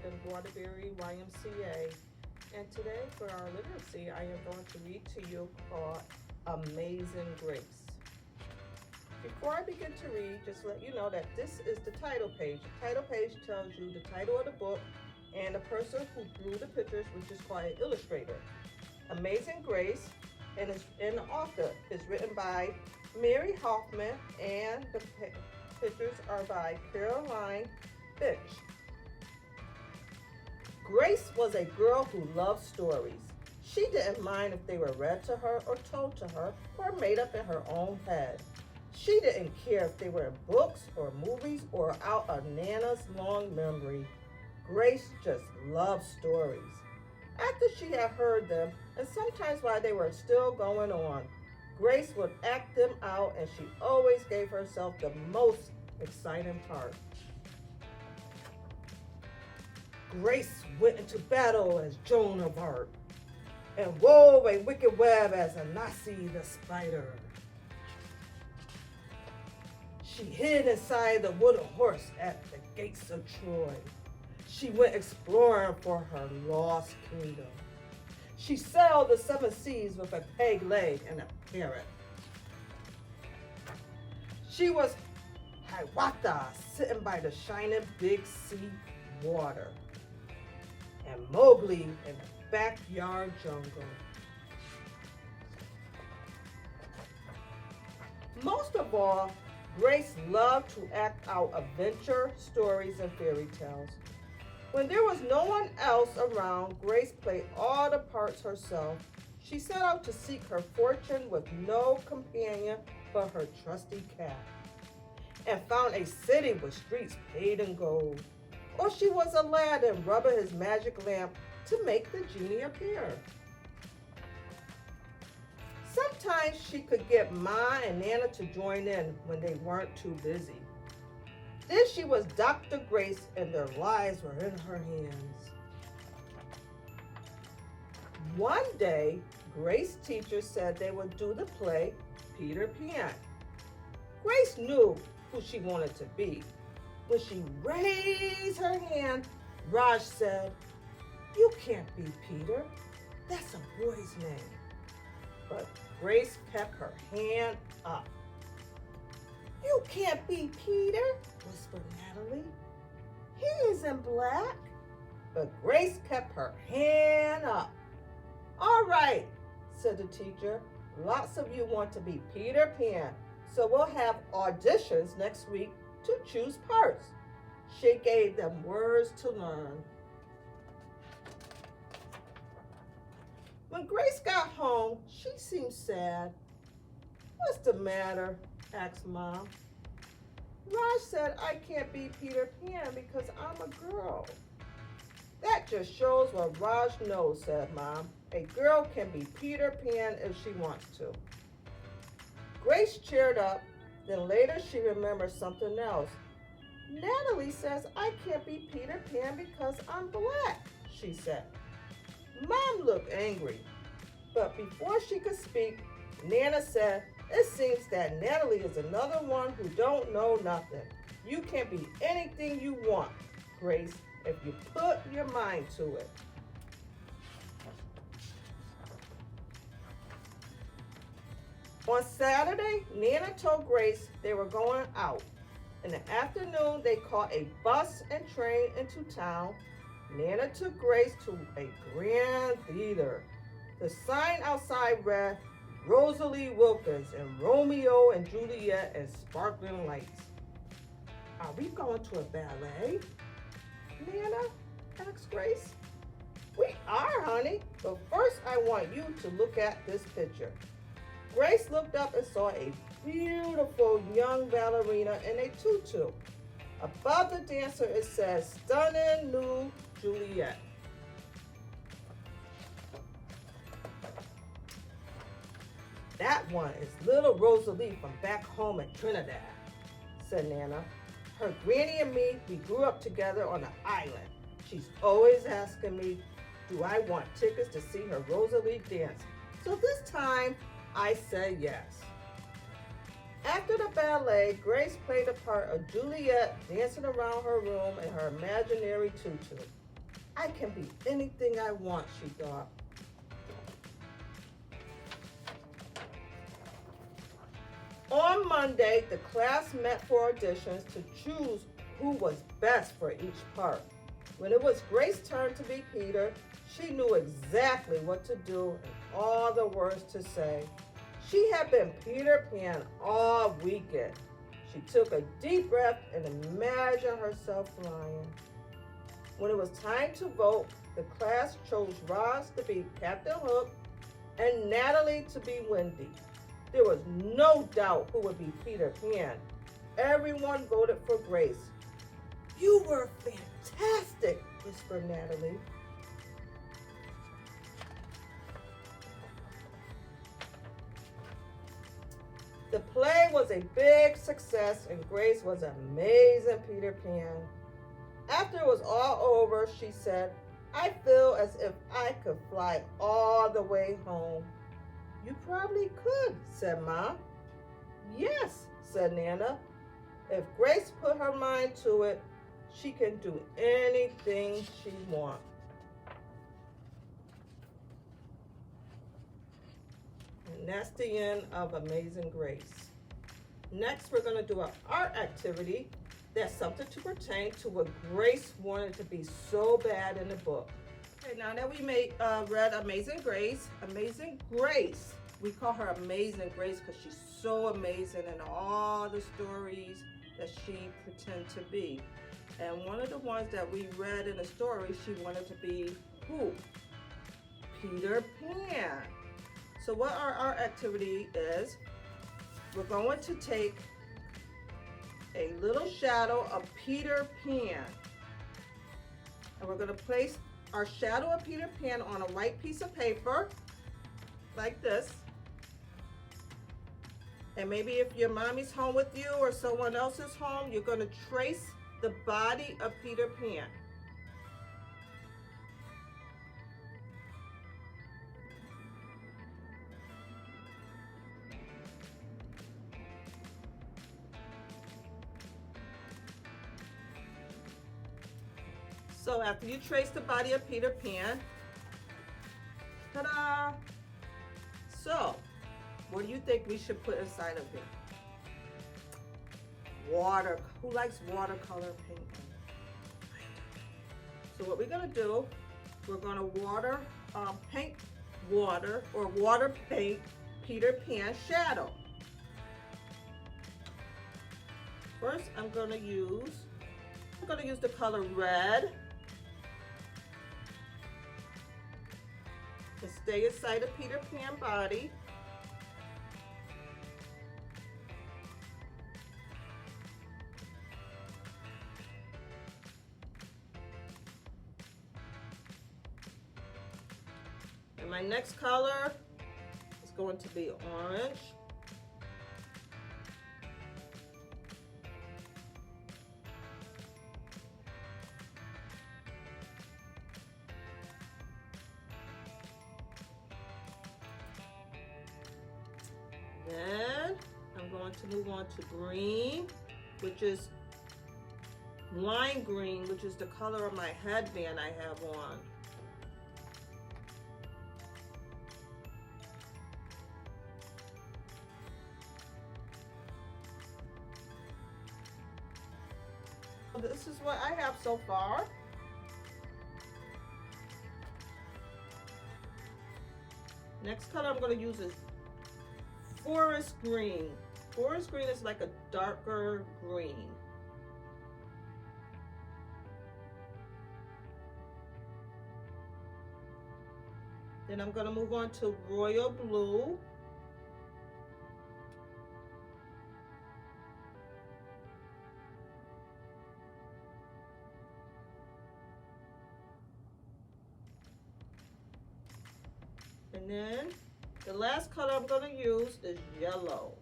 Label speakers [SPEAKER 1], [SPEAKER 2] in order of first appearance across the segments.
[SPEAKER 1] in Waterbury YMCA. And today for our literacy, I am going to read to you called Amazing Grace. Before I begin to read, just to let you know that this is the title page. The title page tells you the title of the book and the person who drew the pictures, which is called an illustrator. Amazing Grace, and the author is written by Mary Hoffman, and the pictures are by Caroline Fitch. Grace was a girl who loved stories. She didn't mind if they were read to her or told to her or made up in her own head. She didn't care if they were in books or movies or out of Nana's long memory. Grace just loved stories. After she had heard them, and sometimes while they were still going on, Grace would act them out, and she always gave herself the most exciting part. Grace went into battle as Joan of Arc and wove a wicked web as Anansi the spider. She hid inside the wooden horse at the gates of Troy. She went exploring for her lost kingdom. She sailed the seven seas with a peg leg and a parrot. She was Hiawatha sitting by the shining big sea water, and Mowgli in the backyard jungle. Most of all, Grace loved to act out adventure stories and fairy tales. When there was no one else around, Grace played all the parts herself. She set out to seek her fortune with no companion but her trusty cat, and found a city with streets paved in gold. Or she was Aladdin rubbing his magic lamp to make the genie appear. Sometimes she could get Ma and Nana to join in when they weren't too busy. Then she was Dr. Grace, and their lives were in her hands. One day, Grace's teacher said they would do the play Peter Pan. Grace knew who she wanted to be. When she raised her hand, Raj said, "You can't be Peter. That's a boy's name." But Grace kept her hand up. "You can't be Peter," whispered Natalie. "He isn't black." But Grace kept her hand up. "All right," said the teacher. "Lots of you want to be Peter Pan, so we'll have auditions next week to choose parts." She gave them words to learn. When Grace got home, she seemed sad. "What's the matter?" asked Mom. "Raj said I can't be Peter Pan because I'm a girl." "That just shows what Raj knows," said Mom. "A girl can be Peter Pan if she wants to." Grace cheered up. Then later she remembered something else. "Natalie says I can't be Peter Pan because I'm black," she said. Mom looked angry, but before she could speak, Nana said, "It seems that Natalie is another one who don't know nothing. You can be anything you want, Grace, if you put your mind to it." On Saturday, Nana told Grace they were going out. In the afternoon, they caught a bus and train into town. Nana took Grace to a grand theater. The sign outside read, "Rosalie Wilkins and Romeo and Juliet and sparkling lights." "Are we going to a ballet?" Nana asked Grace. "We are, honey, but first I want you to look at this picture." Grace looked up and saw a beautiful young ballerina in a tutu. Above the dancer, it says, "Stunning new Juliet." "That one is little Rosalie from back home in Trinidad," said Nana. "Her granny and me, we grew up together on the island. She's always asking me, do I want tickets to see her Rosalie dance? So this time, I said yes." After the ballet, Grace played the part of Juliet dancing around her room in her imaginary tutu. I can be anything I want, she thought. On Monday, the class met for auditions to choose who was best for each part. When it was Grace's turn to be Peter, she knew exactly what to do and all the words to say. She had been Peter Pan all weekend. She took a deep breath and imagined herself flying. When it was time to vote, the class chose Roz to be Captain Hook and Natalie to be Wendy. There was no doubt who would be Peter Pan. Everyone voted for Grace. "You were fantastic," whispered Natalie. The play was a big success and Grace was amazing Peter Pan. After it was all over, she said, "I feel as if I could fly all the way home." "You probably could," said Mom. "Yes," said Nana. "If Grace put her mind to it, she can do anything she wants." And that's the end of Amazing Grace. Next, we're going to do an art activity that's something to pertain to what Grace wanted to be so bad in the book. Okay, now that we read Amazing Grace, we call her Amazing Grace because she's so amazing in all the stories that she pretends to be. And one of the ones that we read in the story, she wanted to be who? Peter Pan. So what our art activity is, we're going to take a little shadow of Peter Pan. And we're going to place our shadow of Peter Pan on a white piece of paper, like this. And maybe if your mommy's home with you or someone else is home, you're going to trace the body of Peter Pan. So after you trace the body of Peter Pan, ta-da! So, what do you think we should put inside of it? Water. Who likes watercolor paint? So what we're gonna do, we're gonna water paint Peter Pan shadow. First, I'm gonna use the color red. To stay inside of Peter Pan body. And my next color is going to be orange. Then I'm going to move on to green, which is lime green, which is the color of my headband I have on. This is what I have so far. Next color I'm going to use is forest green. Forest green is like a darker green. Then I'm going to move on to royal blue. And then the last color I'm going to use is yellow.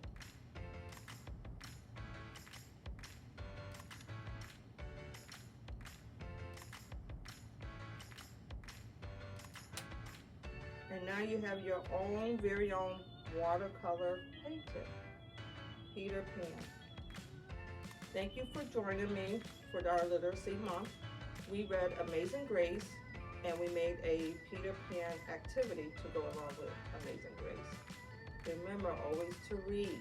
[SPEAKER 1] And now you have your own very own watercolor painting, Peter Pan. Thank you for joining me for our Literacy Month. we read Amazing Grace, and we made a Peter Pan activity to go along with Amazing Grace. Remember always to read.